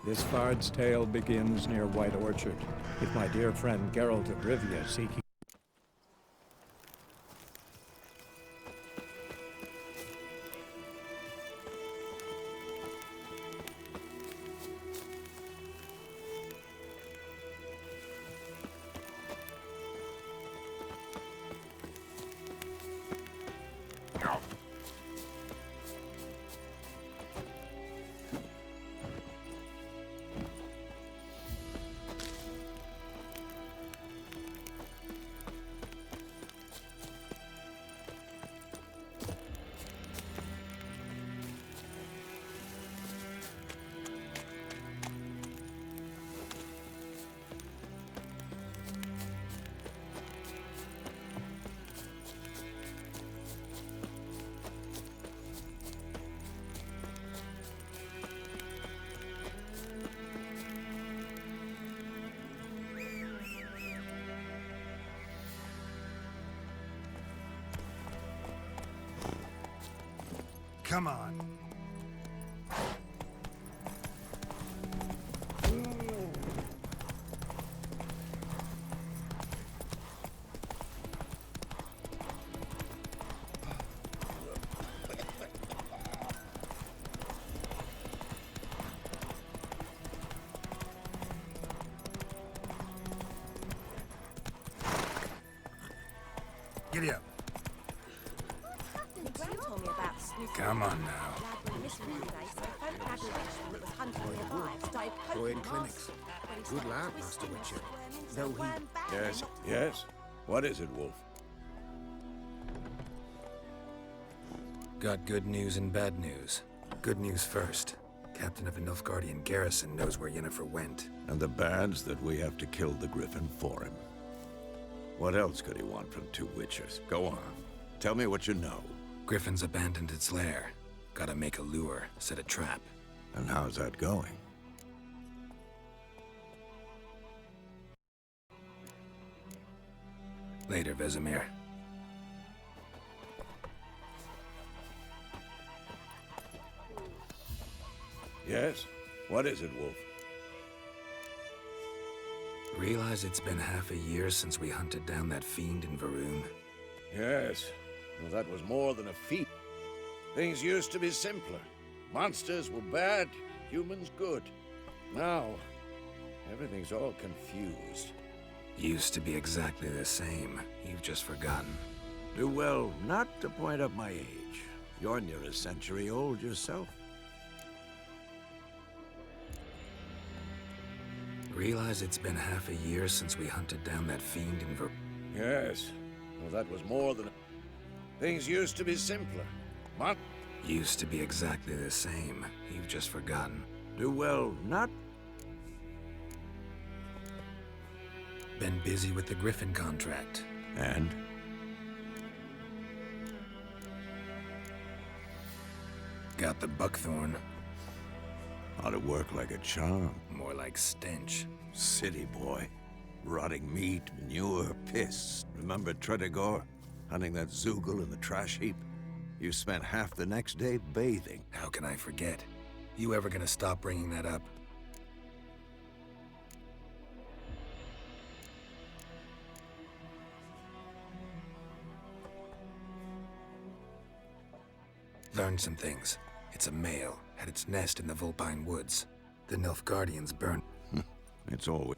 This bard's tale begins near White Orchard, with my dear friend Geralt of Rivia seeking... Come on. Giddy up. Come on now. Boy in clinics. Good lad, Master Witcher. Though he... Yes, yes. What is it, Wolf? Got good news and bad news. Good news first. Captain of a Nilfgaardian garrison knows where Yennefer went. And the bad's that we have to kill the Griffin for him. What else could he want from two Witchers? Go on. Tell me what you know. Griffin's abandoned its lair. Gotta make a lure, set a trap. And how's that going? Later, Vesemir. Yes? What is it, Wolf? Realize it's been half a year since we hunted down that fiend in Varun? Yes. Well, that was more than a feat. Things used to be simpler. Monsters were bad, humans good. Now, everything's all confused. Used to be exactly the same. You've just forgotten. Do well not to point up my age. You're near a century old yourself. Realize it's been half a year since we hunted down that fiend in Varun? Yes. Well, that was more than a... Things used to be simpler. Used to be exactly the same. You've just forgotten. Do well not... Been busy with the Griffin contract. And? Got the buckthorn. Ought to work like a charm. More like stench. City boy. Rotting meat, manure, piss. Remember Tretogor? Hunting that Zoogle in the trash heap? You spent half the next day bathing. How can I forget? You ever gonna stop bringing that up? Learned some things. It's a male. Had its nest in the Vulpine Woods. The Nilfgaardians burned. It's always...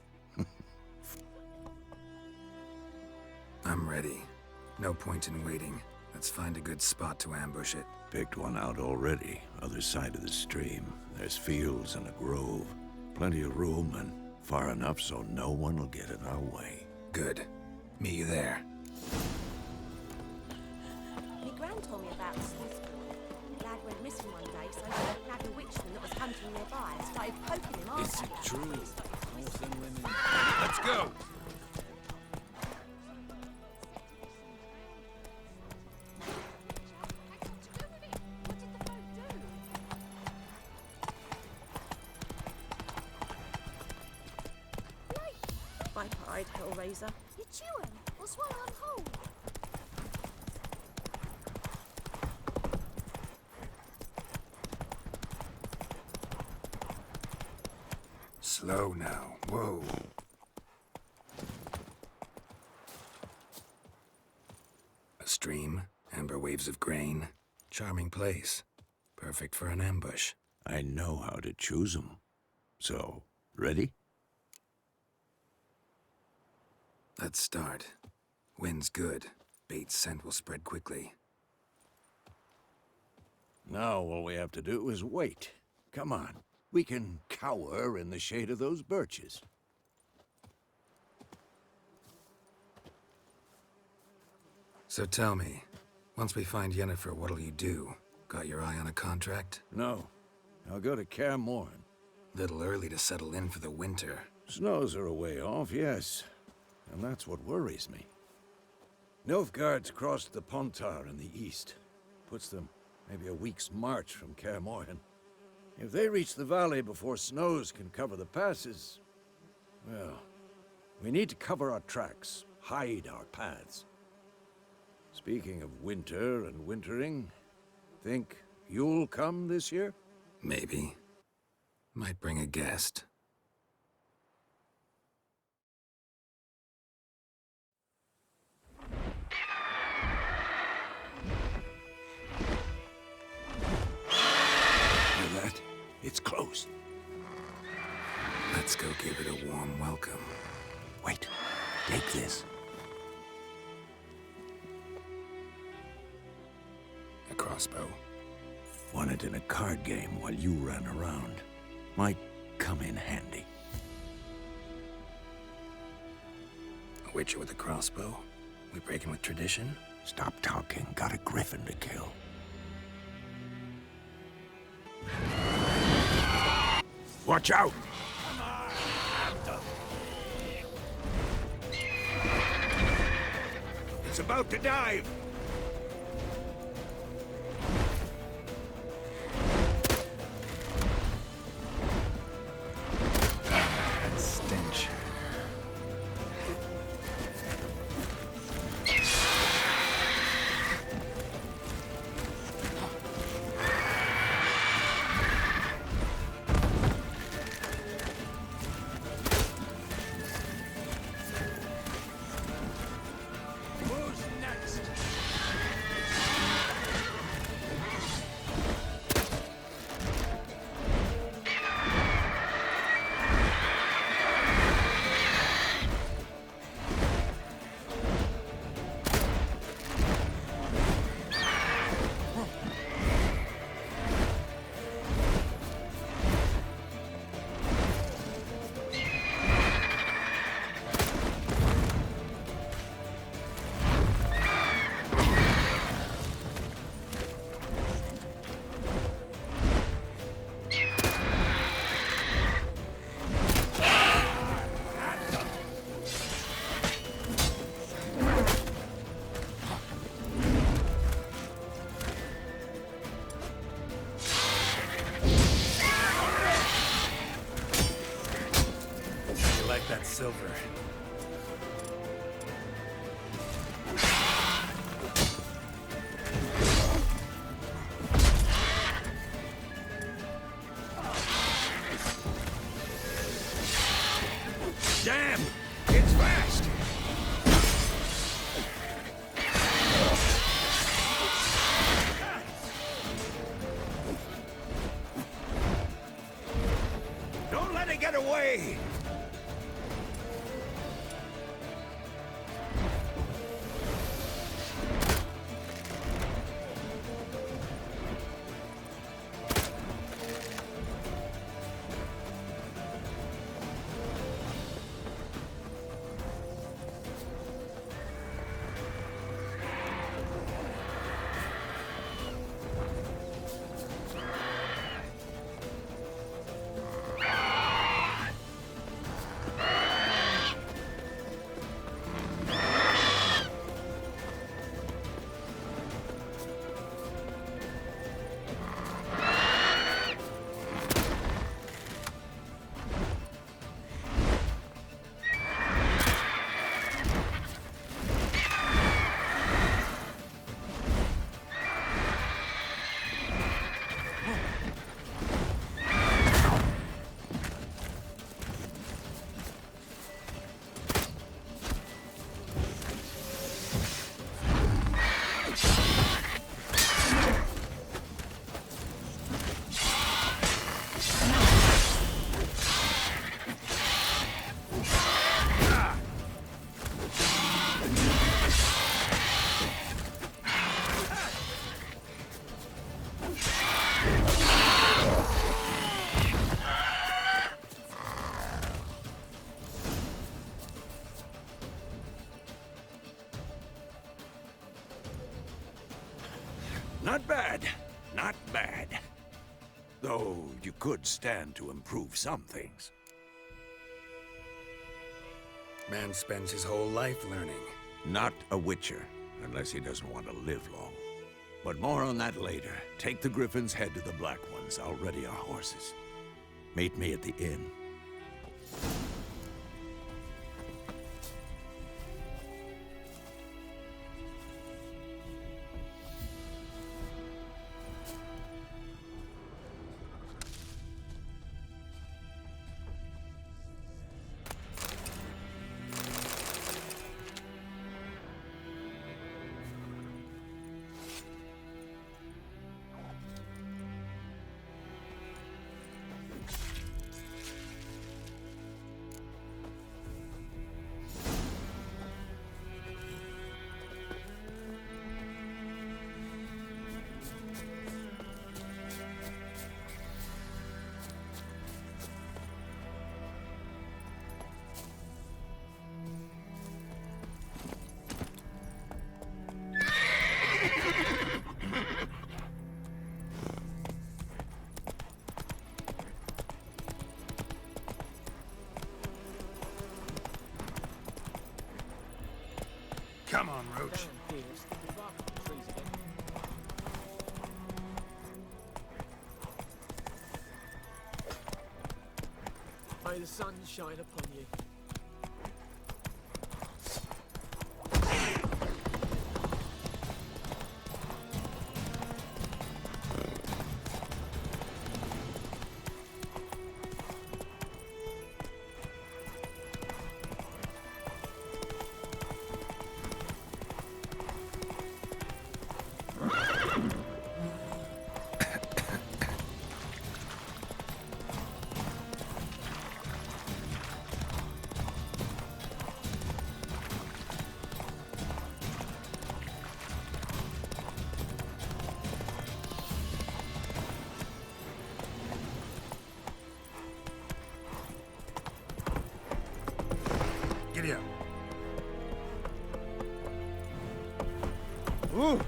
I'm ready. No point in waiting. Let's find a good spot to ambush it. Picked one out already. Other side of the stream. There's fields and a grove. Plenty of room and far enough so no one will get in our way. Good. Meet you there. My gran told me about Smith's boy. Lad went missing one day, so he nabbed a witchman that was hunting nearby and started poking him Is after. it true? More than women. Let's go! Biped Hellraiser. You're chewing or swallowing whole. Slow now. Whoa. A stream, amber waves of grain. Charming place. Perfect for an ambush. I know how to choose 'em. So, ready? Let's start. Wind's good. Bait's scent will spread quickly. Now all we have to do is wait. Come on. We can cower in the shade of those birches. So tell me, once we find Yennefer, what'll you do? Got your eye on a contract? No. I'll go to Kaer Morhen. Little early to settle in for the winter. Snows are a way off, yes. And that's what worries me. Nilfgaard's crossed the Pontar in the east. Puts them maybe a week's march from Kaer Morhen. If they reach the valley before snows can cover the passes, well, we need to cover our tracks, hide our paths. Speaking of winter and wintering, think you'll come this year? Maybe. Might bring a guest. Hear that? It's close. Let's go give it a warm welcome. Wait, take this. A crossbow. Won it in a card game while you ran around. Might come in handy. A witcher with a crossbow? We breaking with tradition? Stop talking. Got a griffin to kill. Watch out! It's about to dive! That stench. Who's next? You like that silver? Damn! It's fast! Don't let it get away! Not bad. Not bad. Though you could stand to improve some things. Man spends his whole life learning. Not a Witcher, unless he doesn't want to live long. But more on that later. Take the Griffin's head to the Black Ones. I'll ready our horses. Meet me at the inn. Come on, Roach. May the sun shine upon you. Giddy up. Ooh.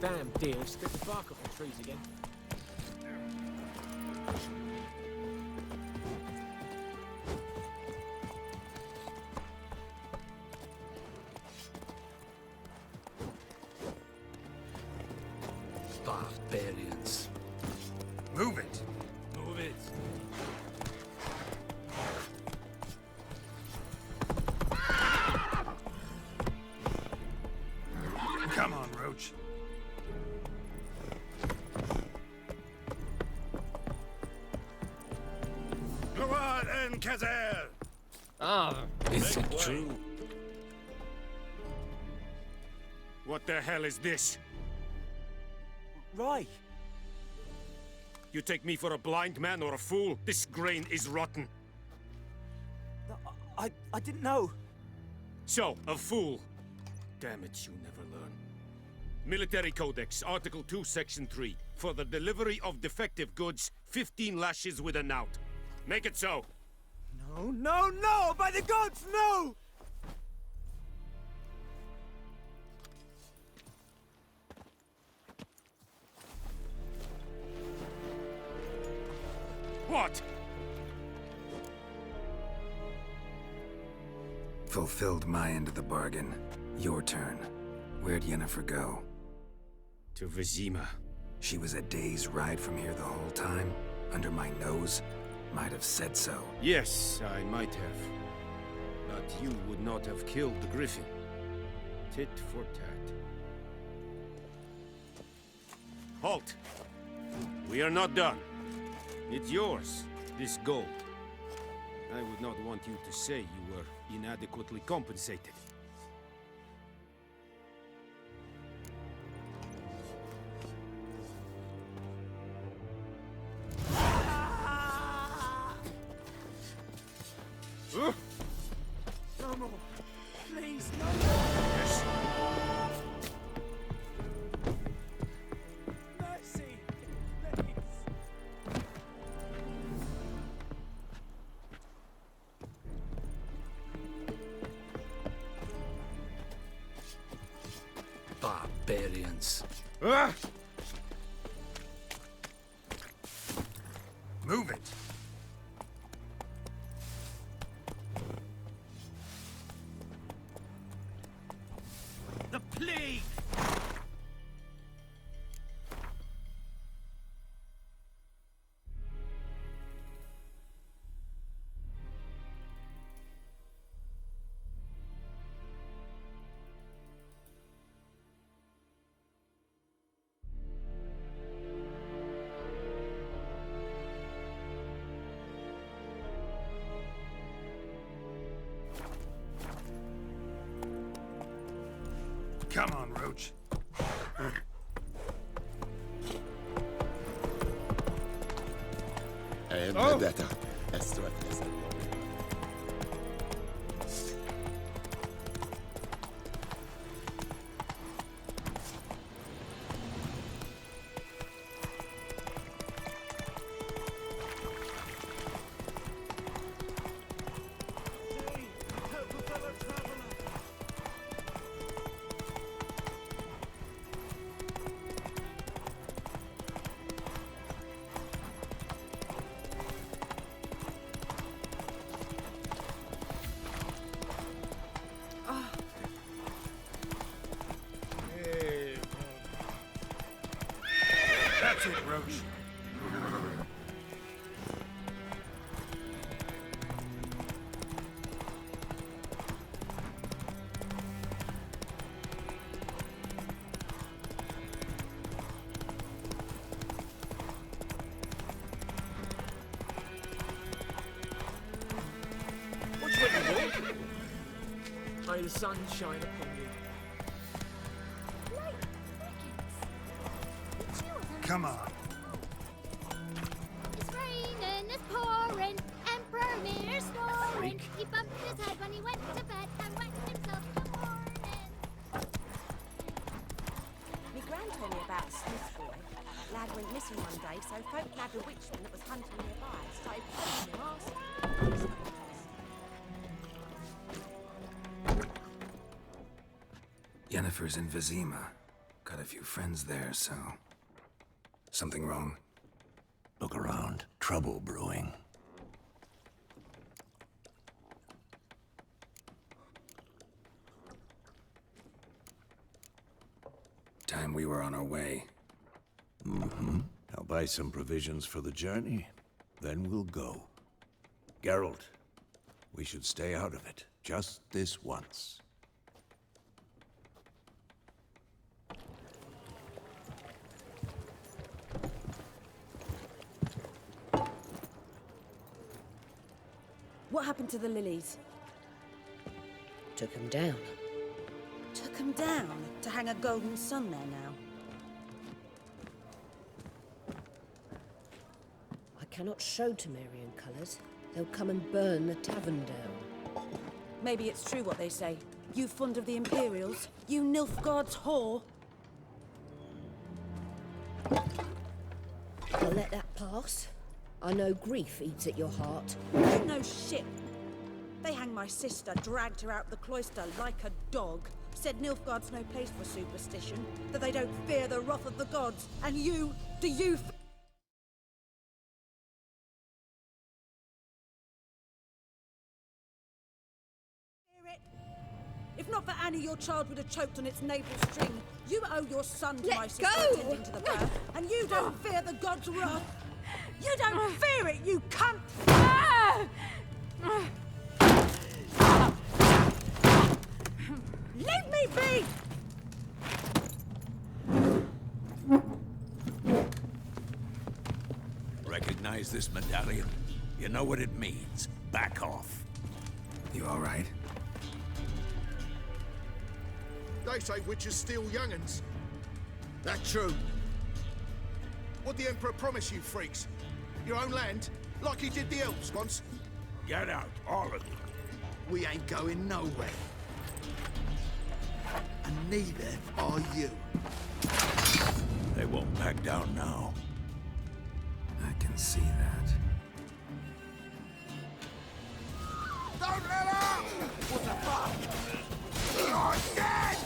Damn deer, spit the bark off the trees again. Barbarians. Move it. Move it. Come on, Roach. Gload and Kazel! Is it true? What the hell is this? Right. You take me for a blind man or a fool? This grain is rotten. I didn't know. So, a fool. Damn it, you never learn. Military Codex, Article 2, Section 3. For the delivery of defective goods, 15 lashes with a knout. Make it so. No, no, no! By the gods, no! What? Fulfilled my end of the bargain. Your turn. Where'd Yennefer go? To Vizima. She was a day's ride from here the whole time? Under my nose? Might have said so. Yes, I might have. But you would not have killed the Griffin. Tit for tat. Halt! We are not done. It's yours, this gold. I would not want you to say you were inadequately compensated. No more. Please, no more. Yes. Mercy. Please. Barbarians. Move it! The plague! Come on, Roach. Vendetta. Esto es. That's it, Roach. Which way you walk? May the sun shine upon you. Late, Ricketts. It's you and Come on. It's raining, it's pouring, Emperor Mir snoring. He bumped his head when he went to bed and whacked himself in the morning. Me gran told me about Smith boy. Lad went missing one day, so folk nabbed a witchman that was hunting nearby. Started poking him arse. Yennefer's in Vizima. Got a few friends there, so... Something wrong? Look around. Trouble brewing. Time we were on our way. I'll buy some provisions for the journey. Then we'll go. Geralt, we should stay out of it. Just this once. What happened to the lilies? Took him down. Took them down to hang a golden sun there now. I cannot show Temerian colours. They'll come and burn the tavern down. Maybe it's true what they say. You fond of the Imperials? You Nilfgaard's whore? I'll let that pass. I know grief eats at your heart. No shit. They hanged my sister, dragged her out the cloister like a dog. Said Nilfgaard's no place for superstition, that they don't fear the wrath of the gods. And you, do you fear it? If not for Annie, your child would have choked on its navel string. You owe your son to Let my sister go! attending to the birth, and you don't fear the gods' wrath. You don't fear it, you cunt! Leave me be! Recognize this medallion? You know what it means. Back off. You all right? They say witches steal young'uns. That true? What'd the Emperor promise you, freaks? Your own land? Like he did the elves once? Get out, all of you. We ain't going nowhere. And neither are you. They won't back down now. I can see that. Don't let up! What the fuck? You're dead!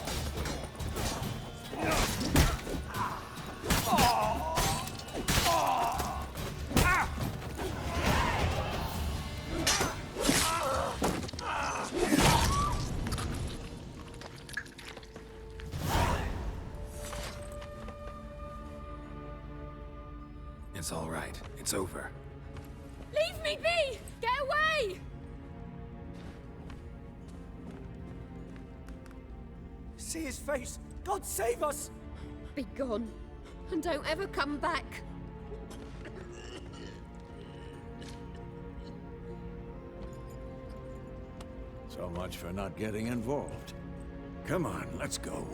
It's all right. It's over. Leave me be! Get away! See his face! God save us! Be gone, and don't ever come back. So much for not getting involved. Come on, let's go.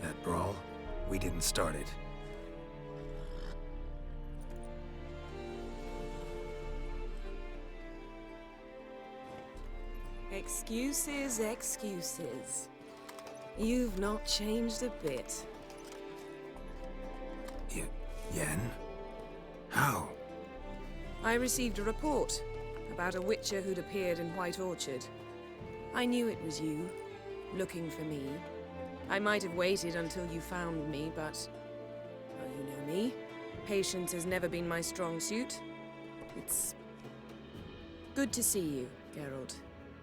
That brawl, we didn't start it. Excuses, excuses. You've not changed a bit. Yen? How? I received a report about a Witcher who'd appeared in White Orchard. I knew it was you, looking for me. I might have waited until you found me, but... well, you know me. Patience has never been my strong suit. It's... good to see you, Geralt.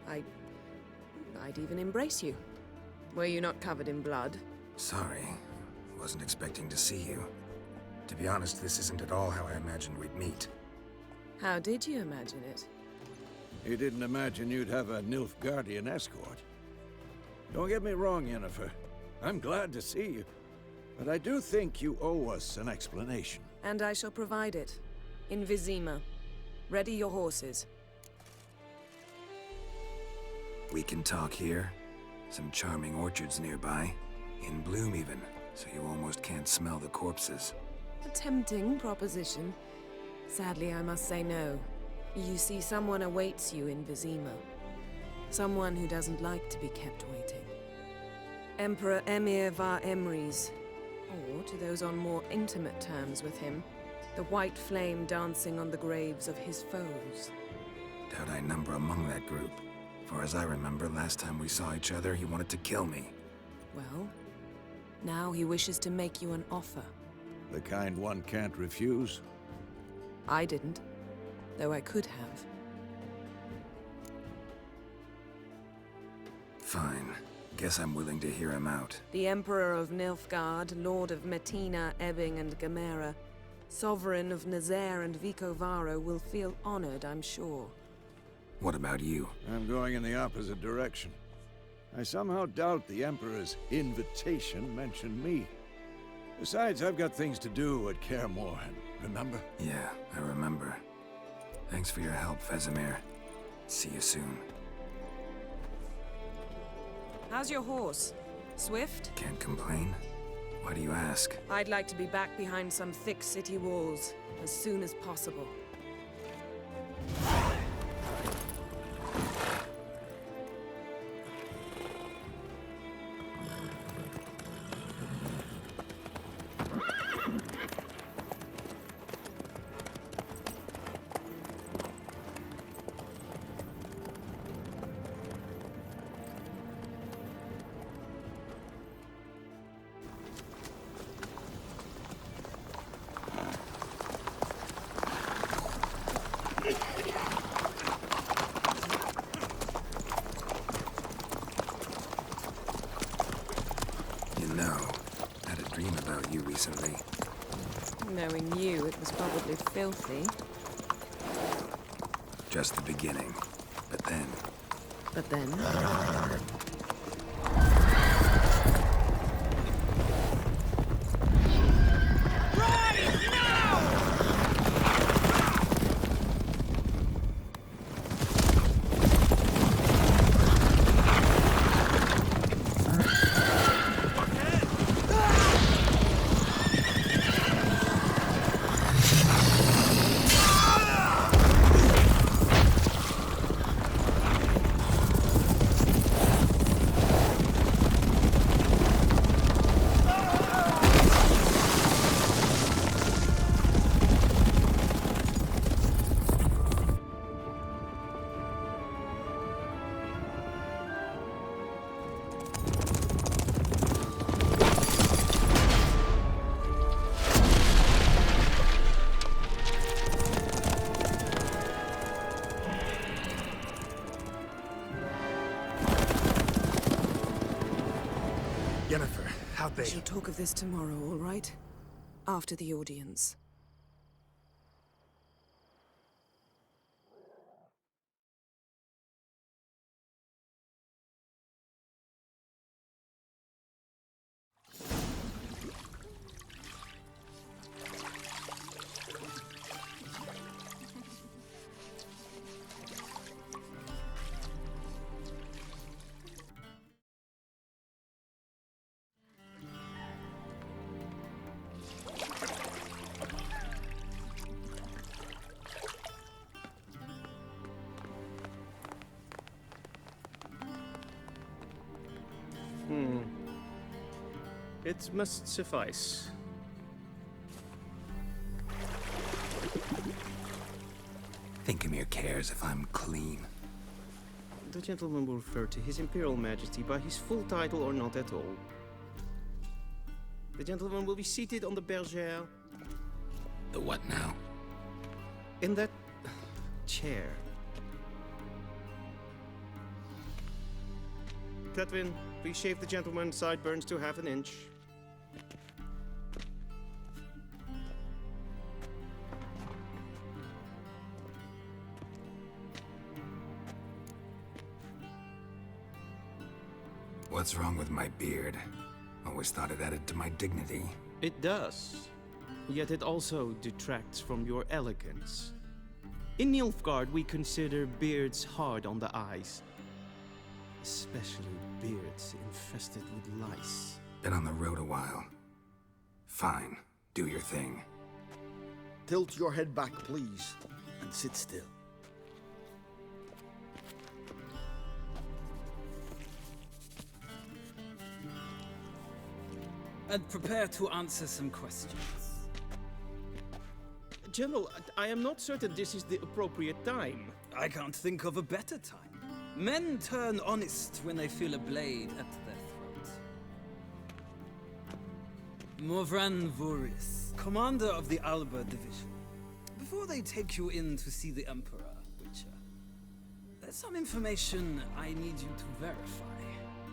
I'd even embrace you. Were you not covered in blood? Sorry. Wasn't expecting to see you. To be honest, this isn't at all how I imagined we'd meet. How did you imagine it? You didn't imagine you'd have a Nilfgaardian escort. Don't get me wrong, Yennefer. I'm glad to see you. But I do think you owe us an explanation. And I shall provide it. In Vizima. Ready your horses. We can talk here. Some charming orchards nearby. In bloom even, so you almost can't smell the corpses. A tempting proposition. Sadly, I must say no. You see, someone awaits you in Vizima. Someone who doesn't like to be kept waiting. Emperor Emir var Emrys. Or, to those on more intimate terms with him, the white flame dancing on the graves of his foes. Doubt I number among that group. Far as I remember, last time we saw each other, he wanted to kill me. Well, now he wishes to make you an offer. The kind one can't refuse. I didn't, though I could have. Fine. Guess I'm willing to hear him out. The Emperor of Nilfgaard, Lord of Metina, Ebbing, and Gamera, Sovereign of Nazaire and Vicovaro will feel honored, I'm sure. What about you? I'm going in the opposite direction. I somehow doubt the Emperor's invitation mentioned me. Besides, I've got things to do at Kaer Morhen, remember? Yeah, I remember. Thanks for your help, Vesemir. See you soon. How's your horse? Swift? Can't complain. Why do you ask? I'd like to be back behind some thick city walls as soon as possible. Recently. Knowing you, it was probably filthy. Just the beginning. But then... But then? How'd We they... shall talk of this tomorrow, all right? After the audience. It must suffice. Thinkamere cares if I'm clean. The gentleman will refer to His Imperial Majesty by his full title or not at all. The gentleman will be seated on the bergère. The what now? In that chair. Cletwin, please shave the gentleman's sideburns to half an inch. What's wrong with my beard? Always thought it added to my dignity. It does. Yet it also detracts from your elegance. In Nilfgaard, we consider beards hard on the eyes. Especially beards infested with lice. Been on the road a while. Fine, do your thing. Tilt your head back, please, and sit still. And prepare to answer some questions. General, I am not certain this is the appropriate time. I can't think of a better time. Men turn honest when they feel a blade at their throat. Morvran Voris, commander of the Alba Division. Before they take you in to see the Emperor, Witcher, there's some information I need you to verify.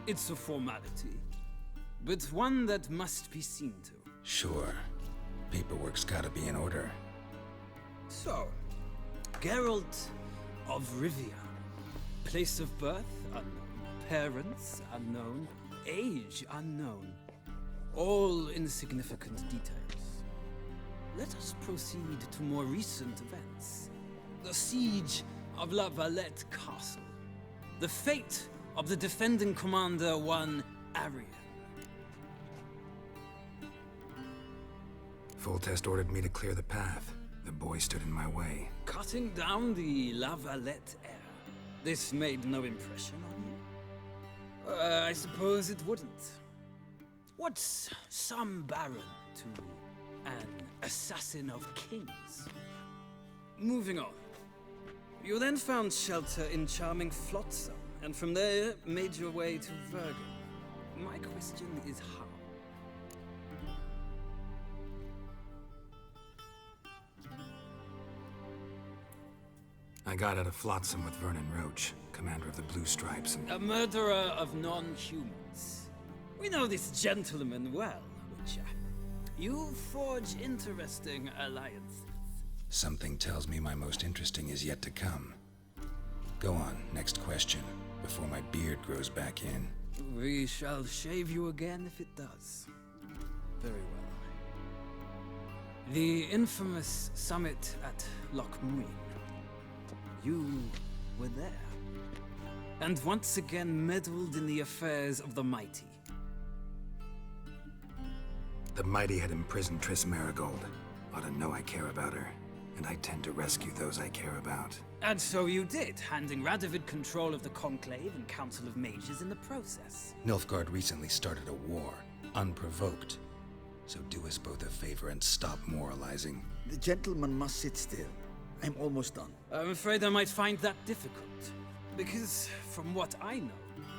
It's a formality, but one that must be seen to. Sure. Paperwork's gotta be in order. So, Geralt of Rivia. Place of birth unknown. Parents unknown. Age unknown. All insignificant details. Let us proceed to more recent events. The siege of La Valette Castle. The fate of the defending commander, one Arian. Foltest ordered me to clear the path. The boy stood in my way. Cutting down the La Valette heir. This made no impression on you? I suppose it wouldn't. What's some baron to an assassin of kings? Moving on. You then found shelter in charming Flotsam, and from there made your way to Vergen. My question is how? I got out of Flotsam with Vernon Roach, commander of the Blue Stripes, and... A murderer of non-humans. We know this gentleman well, Witcher. You forge interesting alliances. Something tells me my most interesting is yet to come. Go on, next question, before my beard grows back in. We shall shave you again if it does. Very well. The infamous summit at Loch Muin. You were there. And once again meddled in the affairs of the mighty. The mighty had imprisoned Triss Merigold. Ought to know I care about her, and I tend to rescue those I care about. And so you did, handing Radovid control of the Conclave and Council of Mages in the process. Nilfgaard recently started a war, unprovoked. So do us both a favor and stop moralizing. The gentleman must sit still. I'm almost done. I'm afraid I might find that difficult. Because, from what I know,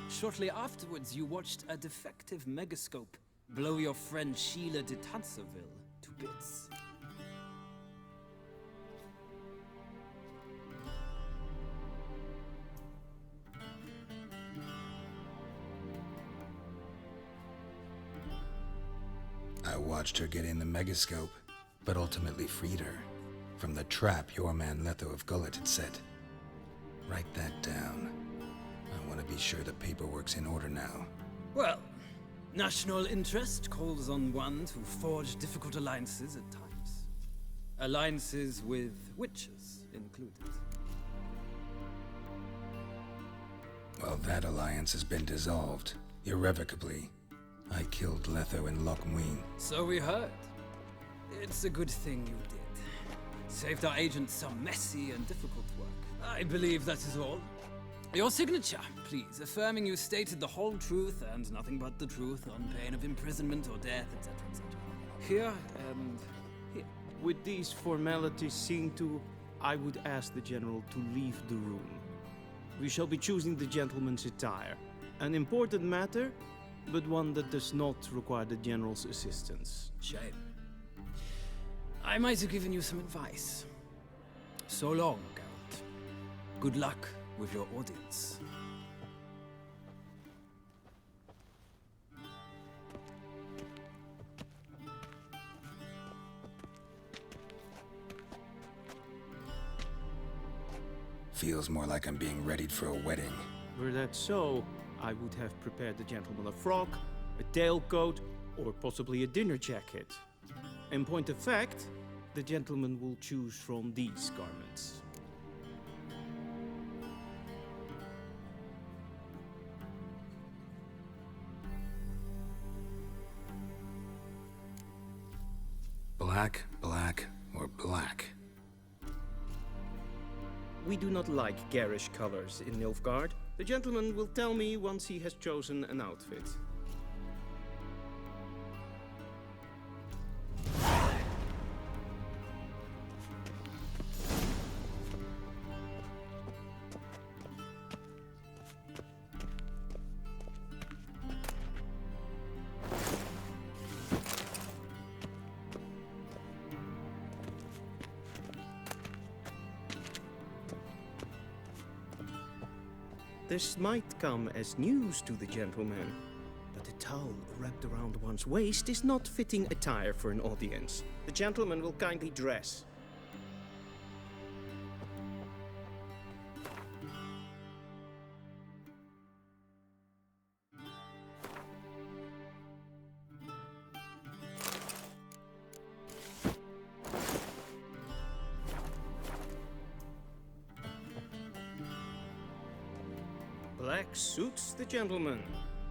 shortly afterwards you watched a defective megascope blow your friend Sheila de Tanserville to bits. watched her get in the megascope, but ultimately freed her from the trap your man Letho of Gullet had set. Write that down. I want to be sure the paperwork's in order now. Well, national interest calls on one to forge difficult alliances at times. Alliances with witches included. Well, that alliance has been dissolved, irrevocably. I killed Letho and Loch Muin. So we heard. It's a good thing you did. Saved our agents some messy and difficult work. I believe that is all. Your signature, please, affirming you stated the whole truth and nothing but the truth on pain of imprisonment or death, etc., etc. Here and here. With these formalities seen to, I would ask the General to leave the room. We shall be choosing the gentleman's attire. An important matter, but one that does not require the General's assistance. Shame. I might have given you some advice. So long, Geralt. Good luck with your audience. Feels more like I'm being readied for a wedding. Were that so, I would have prepared the gentleman a frock, a tailcoat, or possibly a dinner jacket. In point of fact, the gentleman will choose from these garments. Black, black, or black? We do not like garish colors in Nilfgaard. The gentleman will tell me once he has chosen an outfit. This might come as news to the gentleman, but a towel wrapped around one's waist is not fitting attire for an audience. The gentleman will kindly dress. Black suits the gentleman.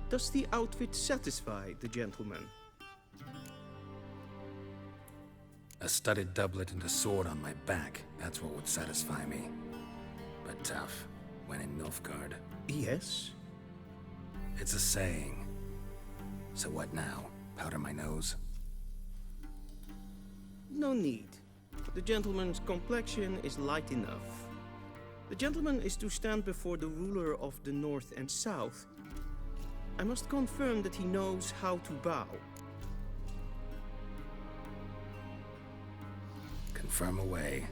Does the outfit satisfy the gentleman? A studded doublet and a sword on my back, that's what would satisfy me. But tough, when in Nilfgaard. Yes. It's a saying. So what now? Powder my nose? No need. The gentleman's complexion is light enough. The gentleman is to stand before the ruler of the North and South. I must confirm that he knows how to bow. Confirm away.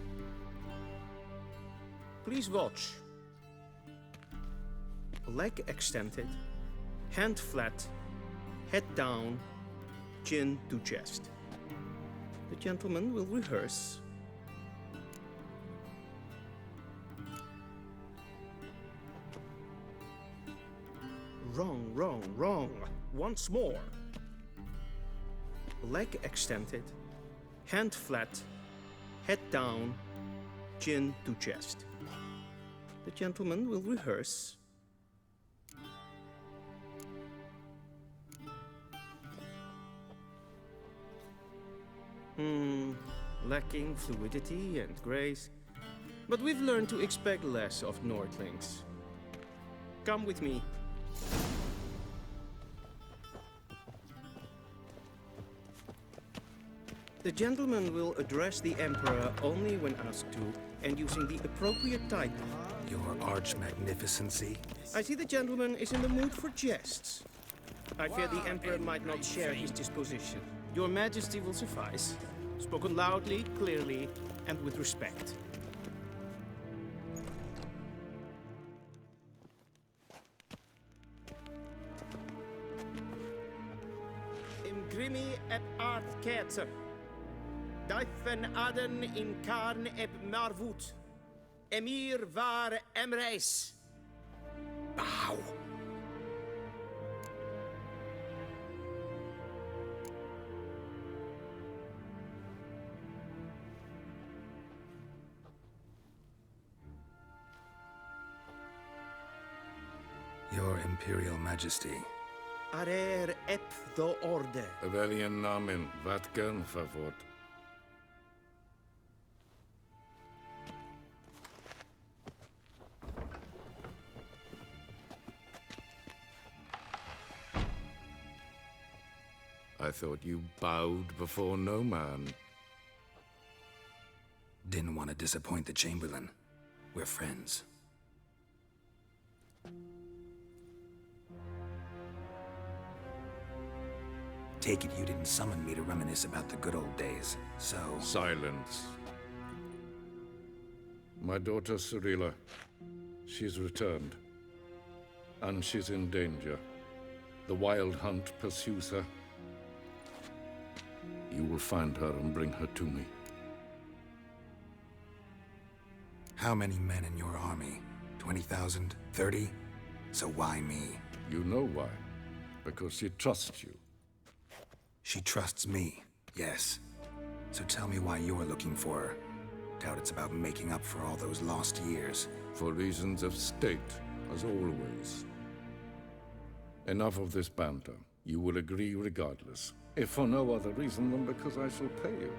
Please watch. Leg extended, hand flat, head down, chin to chest. The gentleman will rehearse. Wrong, wrong, wrong. Once more. Leg extended, hand flat, head down, chin to chest. The gentleman will rehearse. Lacking fluidity and grace. But we've learned to expect less of Nordlings. Come with me. The gentleman will address the Emperor only when asked to, and using the appropriate title. Your Arch-Magnificency? I see the gentleman is in the mood for jests. I fear the Emperor might not share his disposition. Your Majesty will suffice. Spoken loudly, clearly, and with respect. Imgrimi et Nilfgaard Ketzer. Daifen Aden in Karn eb Marvut. Emir var Emreis. Bow! Your Imperial Majesty. Arer ep the orde. Aurelian Namen, Vatkan favort. I thought you bowed before no man. Didn't want to disappoint the Chamberlain. We're friends. Take it you didn't summon me to reminisce about the good old days, so... Silence. My daughter Cirilla, she's returned. And she's in danger. The Wild Hunt pursues her. You will find her and bring her to me. How many men in your army? 20,000? 30? So why me? You know why. Because she trusts you. She trusts me, yes. So tell me why you're looking for her. Doubt it's about making up for all those lost years. For reasons of state, as always. Enough of this banter. You will agree regardless. If for no other reason than because I shall pay you.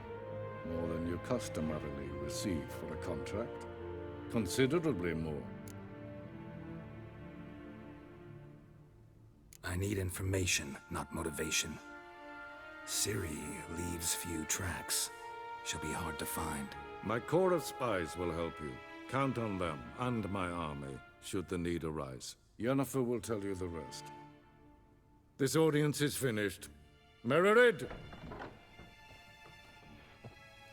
More than you customarily receive for a contract. Considerably more. I need information, not motivation. Ciri leaves few tracks. She'll be hard to find. My corps of spies will help you. Count on them, and my army, should the need arise. Yennefer will tell you the rest. This audience is finished. Mererid!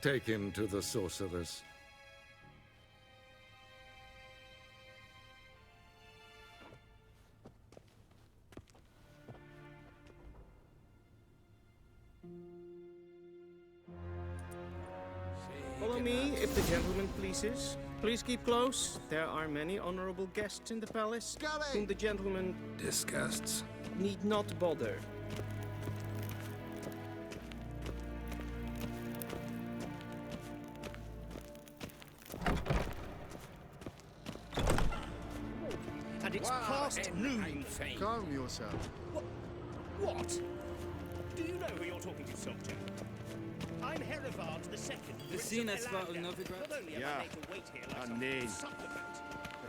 Take him to the sorceress. Follow me, if the gentleman pleases. Please keep close. There are many honorable guests in the palace, whom the gentleman Disgusts. need not bother. And it's past noon. Calm yourself. What? Do you know who you're talking to, soldier? I'm Herivard the Second. We zien het wel een Novigrad. Ja, nee.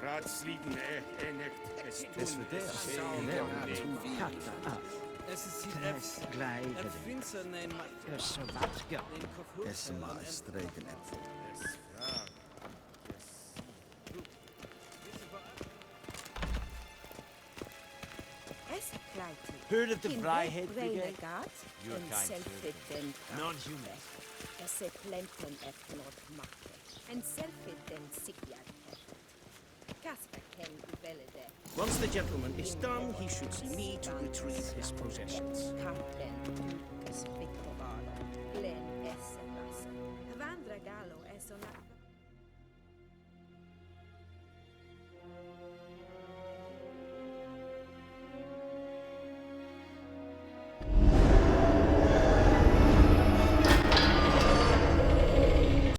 Raadsliden echt is Es ist het finster neem Heard of the vrijheid brigade? Your kind Non-human. Esse plenten efter något matte. En selfie den sickjad. Kasper ken uvälde. Once the gentleman is done, he should see me to retrieve his possessions. Kampen, Lukas Victor.